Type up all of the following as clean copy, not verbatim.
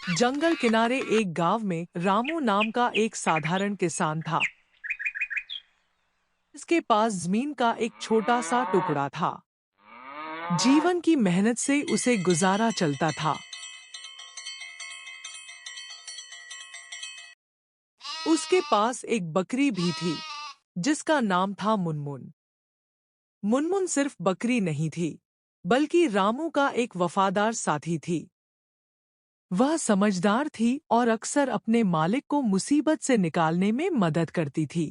जंगल किनारे एक गांव में रामू नाम का एक साधारण किसान था। इसके पास जमीन का एक छोटा सा टुकड़ा था। जीवन की मेहनत से उसे गुजारा चलता था। उसके पास एक बकरी भी थी, जिसका नाम था मुनमुन। मुनमुन सिर्फ बकरी नहीं थी, बल्कि रामू का एक वफादार साथी थी। वह समझदार थी और अक्सर अपने मालिक को मुसीबत से निकालने में मदद करती थी।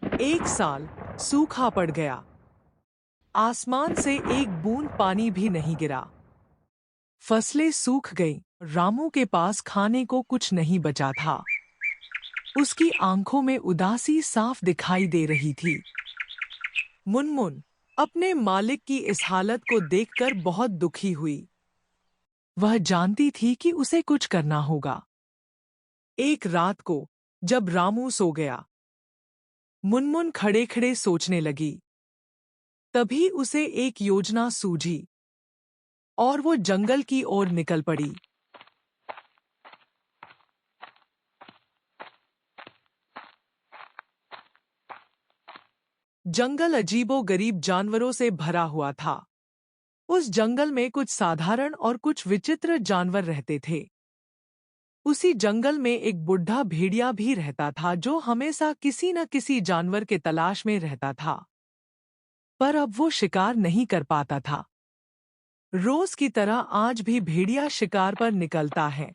एक साल सूखा पड़ गया। आसमान से एक बूंद पानी भी नहीं गिरा। फसलें सूख गईं। रामू के पास खाने को कुछ नहीं बचा था। उसकी आंखों में उदासी साफ दिखाई दे रही थी। मुनमुन अपने मालिक की इस हालत को देखकर बहुत दुखी हुई। वह जानती थी कि उसे कुछ करना होगा। एक रात को जब रामू सो गया, मुनमुन खड़े खड़े सोचने लगी। तभी उसे एक योजना सूझी और वो जंगल की ओर निकल पड़ी। जंगल अजीबो-गरीब जानवरों से भरा हुआ था। उस जंगल में कुछ साधारण और कुछ विचित्र जानवर रहते थे। उसी जंगल में एक बुढ़ा भेड़िया भी रहता था, जो हमेशा किसी न किसी जानवर के तलाश में रहता था। पर अब वो शिकार नहीं कर पाता था। रोज की तरह आज भी भेड़िया शिकार पर निकलता है।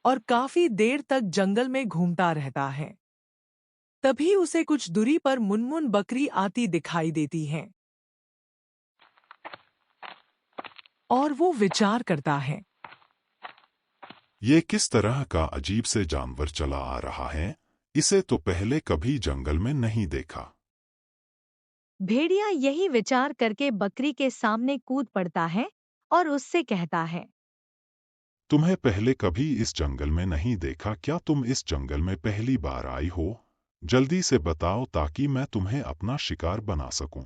और काफी देर तक जंगल में घूमता रहता है। तभी उसे कुछ दूरी पर मुनमुन बकरी आती दिखाई देती है। और वो विचार करता है, ये किस तरह का अजीब से जानवर चला आ रहा है? इसे तो पहले कभी जंगल में नहीं देखा। भेड़िया यही विचार करके बकरी के सामने कूद पड़ता है और उससे कहता है, तुम्हें पहले कभी इस जंगल में नहीं देखा। क्या तुम इस जंगल में पहली बार आई हो? जल्दी से बताओ ताकि मैं तुम्हें अपना शिकार बना सकूं।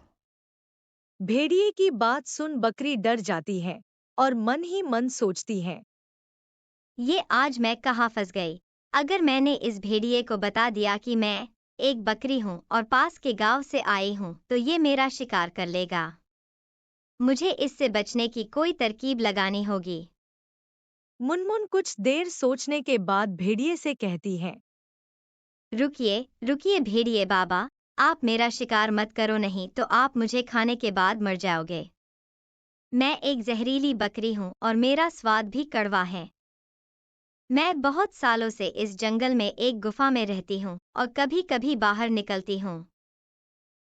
भेड़िए की बात सुन बकरी डर जाती है और मन ही मन सोचती है, ये आज मैं कहाँ फंस गई। अगर मैंने इस भेड़िए को बता दिया कि मैं एक बकरी हूँ और पास के गांव से आई हूँ, तो ये मेरा शिकार कर लेगा। मुझे इससे बचने की कोई तरकीब लगानी होगी। मुनमुन कुछ देर सोचने के बाद भेड़िए से कहती है, रुकिए रुकिए भेड़िए बाबा, आप मेरा शिकार मत करो, नहीं तो आप मुझे खाने के बाद मर जाओगे। मैं एक जहरीली बकरी हूँ और मेरा स्वाद भी कड़वा है। मैं बहुत सालों से इस जंगल में एक गुफा में रहती हूँ और कभी कभी बाहर निकलती हूँ।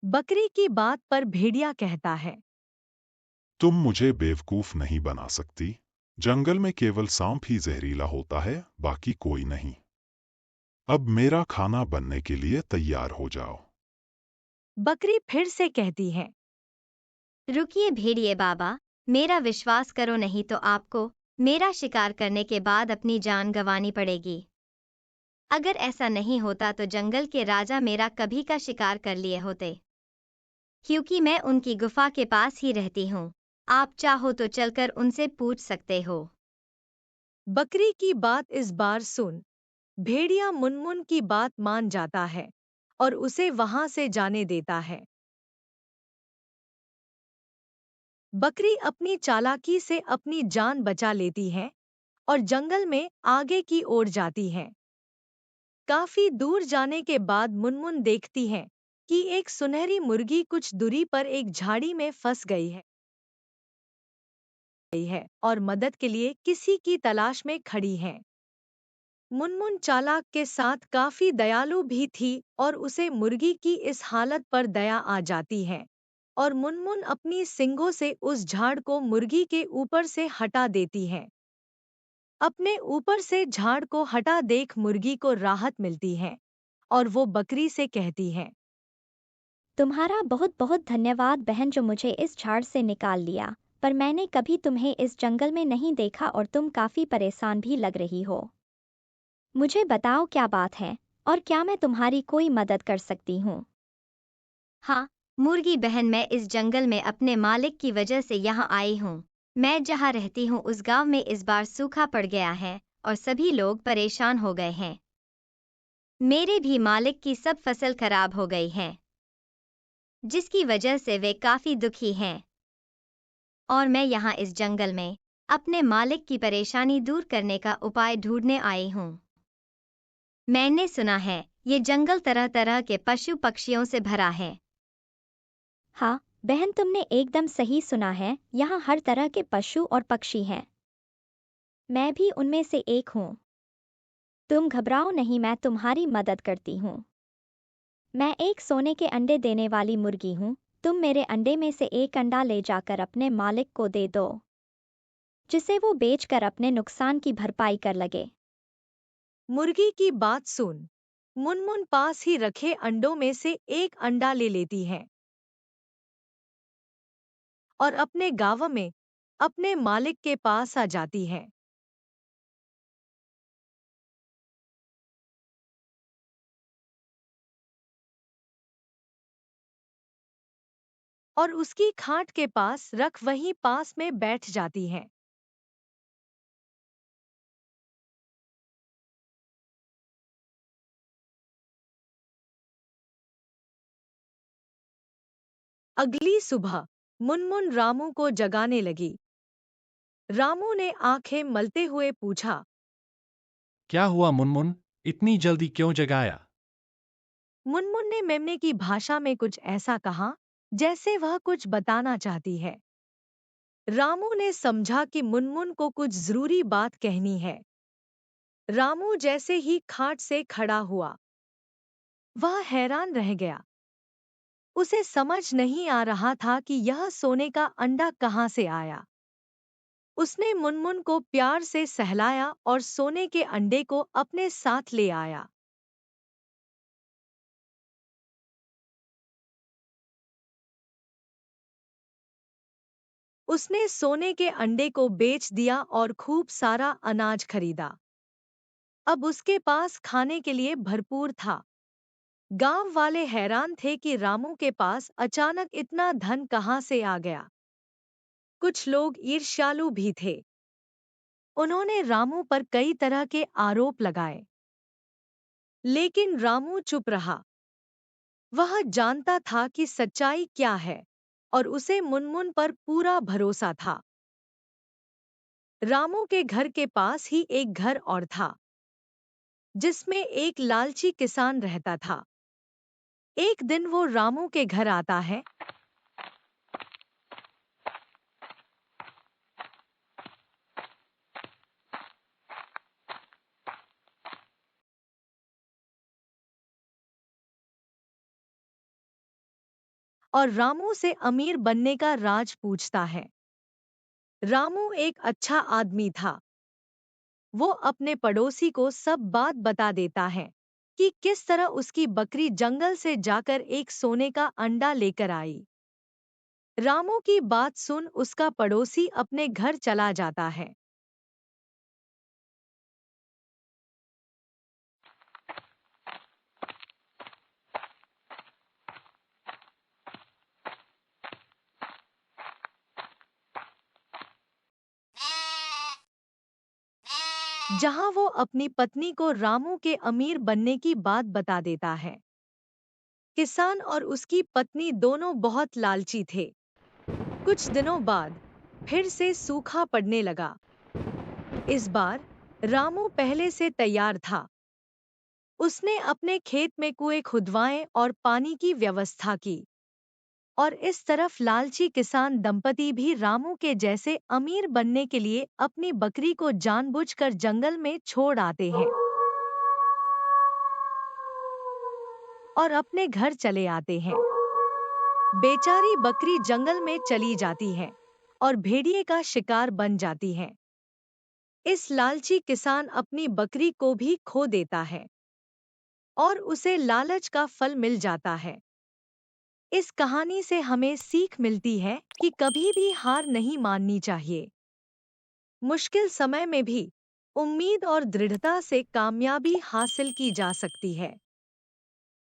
बकरी की बात पर भेड़िया कहता है, तुम मुझे बेवकूफ नहीं बना सकती। जंगल में केवल सांप ही जहरीला होता है, बाकी कोई नहीं। अब मेरा खाना बनने के लिए तैयार हो जाओ। बकरी फिर से कहती है, रुकिए भेड़िए बाबा, मेरा विश्वास करो, नहीं तो आपको मेरा शिकार करने के बाद अपनी जान गंवानी पड़ेगी। अगर ऐसा नहीं होता तो जंगल के राजा मेरा कभी का शिकार कर लिए होते, क्योंकि मैं उनकी गुफा के पास ही रहती हूँ। आप चाहो तो चलकर उनसे पूछ सकते हो। बकरी की बात इस बार सुन भेड़िया मुनमुन की बात मान जाता है और उसे वहां से जाने देता है। बकरी अपनी चालाकी से अपनी जान बचा लेती है और जंगल में आगे की ओर जाती है। काफी दूर जाने के बाद मुनमुन देखती है कि एक सुनहरी मुर्गी कुछ दूरी पर एक झाड़ी में फंस गई है और मदद के लिए किसी की तलाश में खड़ी है। मुनमुन चालाक के साथ काफी दयालु भी थी और उसे मुर्गी की इस हालत पर दया आ जाती है और मुनमुन अपनी सींगों से उस झाड़ को मुर्गी के ऊपर से हटा देती है। अपने ऊपर से झाड़ को हटा देख मुर्गी को राहत मिलती है और वो बकरी से कहती है, तुम्हारा बहुत बहुत धन्यवाद बहन जो मुझे इस झाड़ से निकाल लिया, पर मैंने कभी तुम्हें इस जंगल में नहीं देखा और तुम काफी परेशान भी लग रही हो। मुझे बताओ क्या बात है और क्या मैं तुम्हारी कोई मदद कर सकती हूँ? हाँ मुर्गी बहन, मैं इस जंगल में अपने मालिक की वजह से यहाँ आई हूँ। मैं जहाँ रहती हूँ उस गांव में इस बार सूखा पड़ गया है और सभी लोग परेशान हो गए हैं। मेरे भी मालिक की सब फसल खराब हो गई है, जिसकी वजह से वे काफी दुखी हैं। और मैं यहाँ इस जंगल में अपने मालिक की परेशानी दूर करने का उपाय ढूंढने आई हूँ। मैंने सुना है ये जंगल तरह तरह के पशु पक्षियों से भरा है। हाँ बहन, तुमने एकदम सही सुना है, यहाँ हर तरह के पशु और पक्षी हैं। मैं भी उनमें से एक हूँ। तुम घबराओ नहीं, मैं तुम्हारी मदद करती हूँ। मैं एक सोने के अंडे देने वाली मुर्गी हूँ। तुम मेरे अंडे में से एक अंडा ले जाकर अपने मालिक को दे दो, जिसे वो बेचकर अपने नुकसान की भरपाई कर लगे। मुर्गी की बात सुन मुनमुन पास ही रखे अंडों में से एक अंडा ले लेती है और अपने गाँव में अपने मालिक के पास आ जाती है। और उसकी खाट के पास रख वहीं पास में बैठ जाती है। अगली सुबह मुनमुन रामू को जगाने लगी। रामू ने आंखें मलते हुए पूछा, क्या हुआ मुनमुन, इतनी जल्दी क्यों जगाया? मुनमुन ने मेमने की भाषा में कुछ ऐसा कहा जैसे वह कुछ बताना चाहती है। रामू ने समझा कि मुनमुन को कुछ जरूरी बात कहनी है। रामू जैसे ही खाट से खड़ा हुआ, वह हैरान रह गया। उसे समझ नहीं आ रहा था कि यह सोने का अंडा कहाँ से आया। उसने मुनमुन को प्यार से सहलाया और सोने के अंडे को अपने साथ ले आया। उसने सोने के अंडे को बेच दिया और खूब सारा अनाज खरीदा। अब उसके पास खाने के लिए भरपूर था। गांव वाले हैरान थे कि रामू के पास अचानक इतना धन कहाँ से आ गया। कुछ लोग ईर्ष्यालु भी थे। उन्होंने रामू पर कई तरह के आरोप लगाए, लेकिन रामू चुप रहा। वह जानता था कि सच्चाई क्या है और उसे मुनमुन पर पूरा भरोसा था। रामू के घर के पास ही एक घर और था, जिसमें एक लालची किसान रहता था। एक दिन वो रामू के घर आता है। और रामू से अमीर बनने का राज पूछता है। रामू एक अच्छा आदमी था। वो अपने पड़ोसी को सब बात बता देता है कि किस तरह उसकी बकरी जंगल से जाकर एक सोने का अंडा लेकर आई। रामू की बात सुन उसका पड़ोसी अपने घर चला जाता है। जहां वो अपनी पत्नी को रामू के अमीर बनने की बात बता देता है। किसान और उसकी पत्नी दोनों बहुत लालची थे। कुछ दिनों बाद फिर से सूखा पड़ने लगा। इस बार रामू पहले से तैयार था। उसने अपने खेत में कुएं खुदवाए और पानी की व्यवस्था की। और इस तरफ लालची किसान दंपति भी रामू के जैसे अमीर बनने के लिए अपनी बकरी को जानबूझकर जंगल में छोड़ आते हैं और अपने घर चले आते हैं। बेचारी बकरी जंगल में चली जाती है और भेड़िए का शिकार बन जाती है। इस लालची किसान अपनी बकरी को भी खो देता है और उसे लालच का फल मिल जाता है। इस कहानी से हमें सीख मिलती है कि कभी भी हार नहीं माननी चाहिए। मुश्किल समय में भी उम्मीद और दृढ़ता से कामयाबी हासिल की जा सकती है।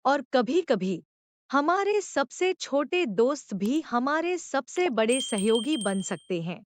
और कभी-कभी हमारे सबसे छोटे दोस्त भी हमारे सबसे बड़े सहयोगी बन सकते हैं।